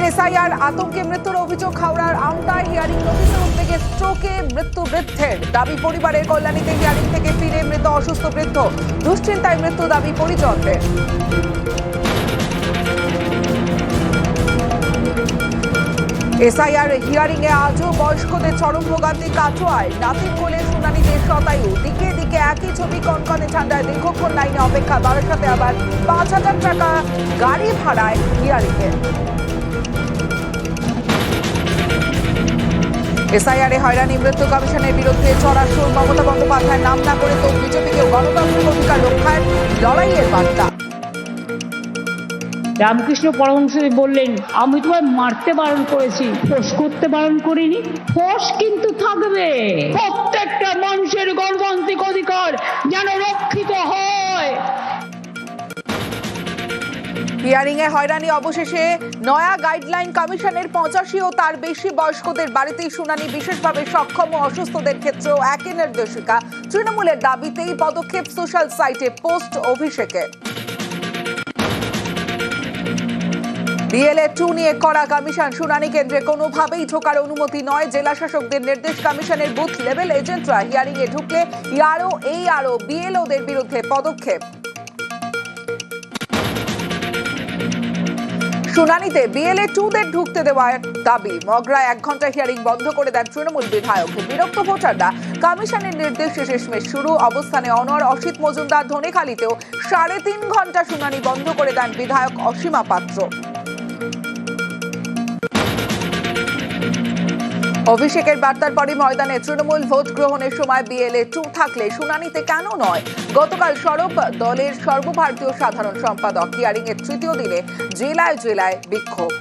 SIR আতঙ্কে মৃত্যুর অভিযোগ হাওড়ার আমতায় হিয়ারিং নোটিশের উদ্বেগে স্ট্রোকে মৃত্যু বৃদ্ধের দাবি পরিবারের কল্যাণীতে হিয়ারিং থেকে ফিরে মৃত অসুস্থ বৃদ্ধ দুশ্চিন্তায় মৃত্যু দাবি পরিজনদের। এসআইআর হিয়ারিং এ আজও বয়স্কদের চরম ভোগান্তি কাটোয়ায় নাতির কোলে শুনানিতে শতায়ু দিকে দিকে একই ছবি কনকনে ঠান্ডায় দীর্ঘক্ষণ লাইনে অপেক্ষা বারাসাতে আবার ৫,০০০ টাকা গাড়ি ভাড়ায় হিয়ারিং এ। এসআইআর এ হয়রানি মৃত্যু কমিশনের বিরুদ্ধে চড়া সুর মমতা বন্দ্যোপাধ্যায়ের নাম না করে তো বিজেপিকেও গণতান্ত্রিক অধিকার রক্ষায় লড়াইয়ের বার্তা। রামকৃষ্ণ পরমহংসদেব বললেন, আমি তোমায় মারতে বারণ করেছি, ফোঁস করতে বারণ করিনি। ফোঁস কিন্তু থাকবে, প্রত্যেকটা মানুষের গণতান্ত্রিক অধিকার যেন রক্ষিত হয়। হিয়ারিং এ হয়রানি অবশেষে নয়া গাইডলাইন কমিশনের ৮৫ ও তার বেশি বয়স্কদের বাড়িতেই শুনানি, বিশেষভাবে সক্ষম ও অসুস্থদের ক্ষেত্রেও একই নির্দেশিকা। তৃণমূলের দাবিতেই পদক্ষেপ সোশ্যাল সাইটে পোস্ট অভিষেকের। BLA-2 নিয়ে করা কমিশন শুনানি কেন্দ্রে কোনোভাবেই ঢোকার অনুমতি নয়, জেলা শাসকদের নির্দেশ। কমিশনের বুথ লেভেল এজেন্টরা হিয়ারিং এ ঢুকলে আরও BLO-দের বিরুদ্ধে পদক্ষেপ। শুনানিতে BLA-2-দের ঢুকতে দেওয়ার দাবি। মগরায় ১ ঘন্টা হিয়ারিং বন্ধ করে দেন তৃণমূল বিধায়ক। বিরক্ত ভোটাররা, কমিশনের নির্দেশে শেষমেশ শুরু। অবস্থানে অনড় অসিত মজুমদার। ধনেখালিতেও ৩.৫ ঘন্টা শুনানি বন্ধ করে দেন বিধায়ক অসীমা পাত্র। অভিষেকের বার্তার পরই ময়দানে তৃণমূল। ভোট গ্রহণের সময় BLA-2 থাকলে শুনানিতে কেন নয়? গতকাল সরব দলের সর্বভারতীয় সাধারণ সম্পাদক। হিয়ারিং এর তৃতীয় দিনে জেলায় জেলায় বিক্ষোভ।